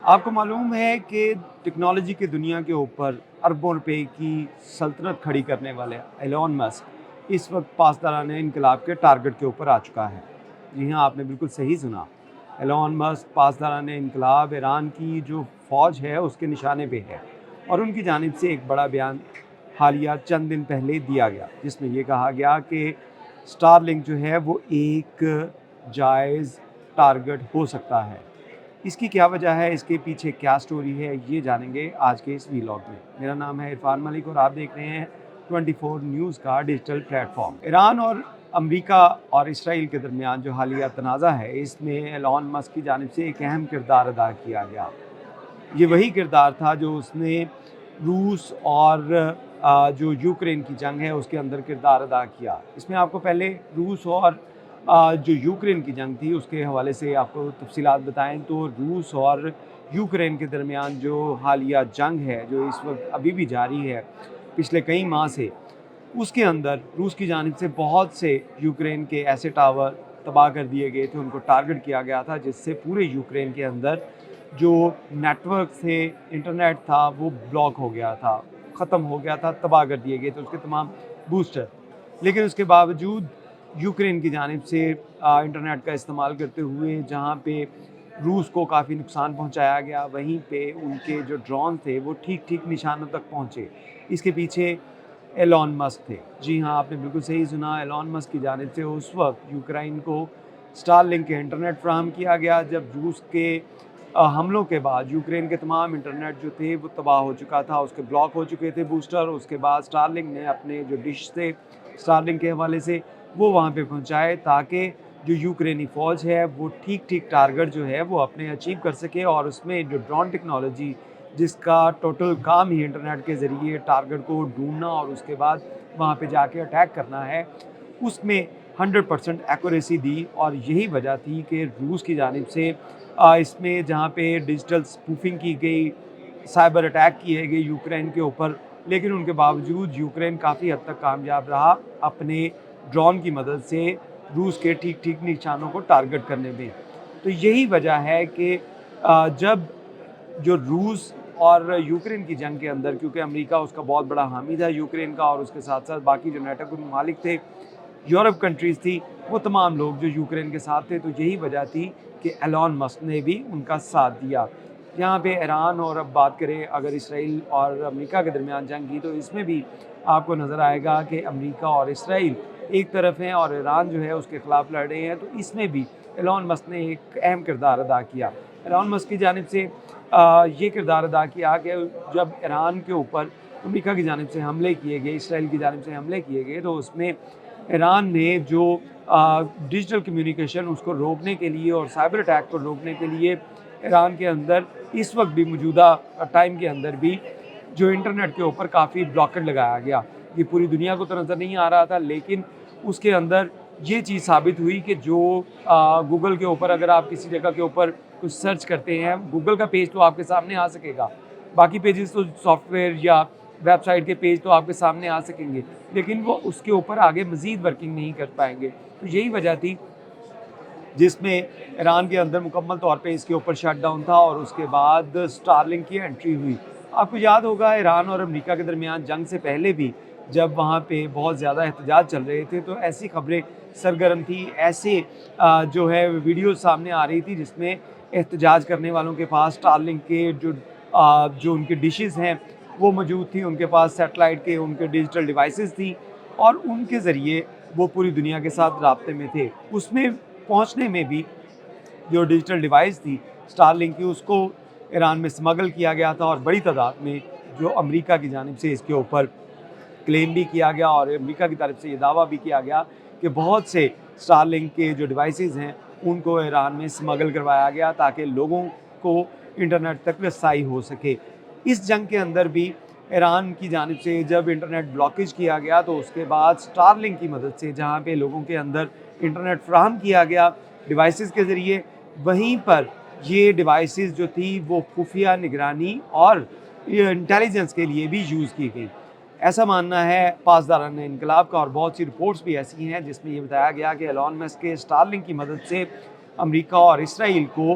آپ کو معلوم ہے کہ ٹیکنالوجی کی دنیا کے اوپر اربوں روپے کی سلطنت کھڑی کرنے والے ایلون مسک اس وقت پاسداران انقلاب کے ٹارگٹ کے اوپر آ چکا ہے۔ جی ہاں، آپ نے بالکل صحیح سنا۔ ایلون مسک پاسداران انقلاب ایران کی جو فوج ہے اس کے نشانے پہ ہے، اور ان کی جانب سے ایک بڑا بیان حالیہ چند دن پہلے دیا گیا، جس میں یہ کہا گیا کہ سٹار لنک جو ہے وہ ایک جائز ٹارگٹ ہو سکتا ہے۔ اس کی کیا وجہ ہے، اس کے پیچھے کیا سٹوری ہے، یہ جانیں گے آج کے اس ویلاگ میں۔ میرا نام ہے عرفان ملک اور آپ دیکھ رہے ہیں 24 نیوز کا ڈیجیٹل پلیٹ فارم۔ ایران اور امریکہ اور اسرائیل کے درمیان جو حالیہ تنازع ہے، اس میں ایلون مسک کی جانب سے ایک اہم کردار ادا کیا گیا۔ یہ وہی کردار تھا جو اس نے روس اور جو یوکرین کی جنگ ہے اس کے اندر کردار ادا کیا۔ اس میں آپ کو پہلے روس اور جو یوکرین کی جنگ تھی اس کے حوالے سے آپ کو تفصیلات بتائیں تو روس اور یوکرین کے درمیان جو حالیہ جنگ ہے جو اس وقت ابھی بھی جاری ہے پچھلے کئی ماہ سے، اس کے اندر روس کی جانب سے بہت سے یوکرین کے ایسے ٹاور تباہ کر دیے گئے تھے، ان کو ٹارگٹ کیا گیا تھا، جس سے پورے یوکرین کے اندر جو نیٹ ورک تھے، انٹرنیٹ تھا، وہ بلاک ہو گیا تھا، ختم ہو گیا تھا، تباہ کر دیے گئے تھے اس کے تمام بوسٹر۔ لیکن اس کے باوجود یوکرین کی جانب سے انٹرنیٹ کا استعمال کرتے ہوئے جہاں پہ روس کو کافی نقصان پہنچایا گیا، وہیں پہ ان کے جو ڈرون تھے وہ ٹھیک ٹھیک نشانوں تک پہنچے۔ اس کے پیچھے ایلون مسک تھے۔ جی ہاں، آپ نے بالکل صحیح سنا، ایلون مسک کی جانب سے اس وقت یوکرین کو سٹار لنک کے انٹرنیٹ فراہم کیا گیا جب روس کے حملوں کے بعد یوکرین کے تمام انٹرنیٹ جو تھے وہ تباہ ہو چکا تھا، اس کے بلاک ہو چکے تھے بوسٹر۔ اس کے بعد سٹار لنک نے اپنے جو ڈش تھے سٹار لنک کے حوالے سے وہ وہاں پہ پہنچائے تاکہ جو یوکرینی فوج ہے وہ ٹھیک ٹھیک ٹارگٹ جو ہے وہ اپنے اچیو کر سکے، اور اس میں جو ڈرون ٹیکنالوجی جس کا ٹوٹل کام ہی انٹرنیٹ کے ذریعے ٹارگٹ کو ڈھونڈنا اور اس کے بعد وہاں پہ جا کے اٹیک کرنا ہے، اس میں 100% ایکوریسی دی۔ اور یہی وجہ تھی کہ روس کی جانب سے اس میں جہاں پہ ڈیجیٹل اسپوفنگ کی گئی، سائبر اٹیک کیے گئے یوکرین کے اوپر، لیکن ان کے باوجود یوکرین کافی حد تک کامیاب رہا اپنے ڈرون کی مدد سے روس کے ٹھیک ٹھیک نشانوں کو ٹارگٹ کرنے میں۔ تو یہی وجہ ہے کہ جب جو روس اور یوکرین کی جنگ کے اندر، کیونکہ امریکہ اس کا بہت بڑا حامی تھا یوکرین کا، اور اس کے ساتھ ساتھ باقی جو نیٹو کے ممالک تھے، یورپ کنٹریز تھی، وہ تمام لوگ جو یوکرین کے ساتھ تھے، تو یہی وجہ تھی کہ ایلون مسک نے بھی ان کا ساتھ دیا۔ یہاں پہ ایران اور اب بات کریں اگر اسرائیل اور امریکہ کے درمیان جنگ کی، تو اس میں بھی آپ کو نظر آئے گا کہ امریکہ اور اسرائیل ایک طرف ہیں اور ایران جو ہے اس کے خلاف لڑ رہے ہیں، تو اس میں بھی ایلون مسک نے ایک اہم کردار ادا کیا۔ ایلون مسک کی جانب سے یہ کردار ادا کیا کہ جب ایران کے اوپر امریکہ کی جانب سے حملے کیے گئے، اسرائیل کی جانب سے حملے کیے گئے، تو اس میں ایران نے جو ڈیجیٹل کمیونیکیشن اس کو روکنے کے لیے اور سائبر اٹیک کو روکنے کے لیے ایران کے اندر اس وقت بھی موجودہ ٹائم کے اندر بھی جو انٹرنیٹ کے اوپر کافی بلاکٹ لگایا گیا۔ یہ پوری دنیا کو تو نظر نہیں آ رہا تھا، لیکن اس کے اندر یہ چیز ثابت ہوئی کہ جو گوگل کے اوپر اگر آپ کسی جگہ کے اوپر کچھ سرچ کرتے ہیں، گوگل کا پیج تو آپ کے سامنے آ سکے گا، باقی پیجز تو سافٹ ویئر یا ویب سائٹ کے پیج تو آپ کے سامنے آ سکیں گے، لیکن وہ اس کے اوپر آگے مزید ورکنگ نہیں کر پائیں گے۔ تو یہی وجہ تھی جس میں ایران کے اندر مکمل طور پہ اس کے اوپر شٹ ڈاؤن تھا، اور اس کے بعد سٹار لنک کی انٹری ہوئی۔ آپ کو یاد ہوگا ایران اور امریکہ کے درمیان جنگ سے پہلے بھی جب وہاں پہ بہت زیادہ احتجاج چل رہے تھے، تو ایسی خبریں سرگرم تھی، ایسے جو ہے ویڈیوز سامنے آ رہی تھی جس میں احتجاج کرنے والوں کے پاس سٹار لنک کے جو ان کے ڈشز ہیں وہ موجود تھی، ان کے پاس سیٹلائٹ کے ان کے ڈیجیٹل ڈیوائسز تھی، اور ان کے ذریعے وہ پوری دنیا کے ساتھ رابطے میں تھے۔ اس میں پہنچنے میں بھی جو ڈیجیٹل ڈیوائس تھی سٹار لنک کی، اس کو ایران میں سمگل کیا گیا تھا، اور بڑی تعداد میں جو امریکہ کی جانب سے اس کے اوپر کلیم بھی کیا گیا، اور امریکہ کی طرف سے یہ دعویٰ بھی کیا گیا کہ بہت سے سٹار لنک کے جو ڈیوائسز ہیں ان کو ایران میں سمگل کروایا گیا تاکہ لوگوں کو انٹرنیٹ تک رسائی ہو سکے۔ اس جنگ کے اندر بھی ایران کی جانب سے جب انٹرنیٹ بلاکیج کیا گیا، تو اس کے بعد سٹار لنک کی مدد سے جہاں پہ لوگوں کے اندر انٹرنیٹ فراہم کیا گیا ڈیوائسز کے ذریعے، وہیں پر یہ ڈیوائسز جو تھی وہ خفیہ نگرانی اور انٹیلیجنس کے لیے بھی یوز کی گئی۔ ایسا ماننا ہے پاسداران انقلاب کا، اور بہت سی رپورٹس بھی ایسی ہیں جس میں یہ بتایا گیا کہ ایلون مسک کے سٹار لنک کی مدد سے امریکہ اور اسرائیل کو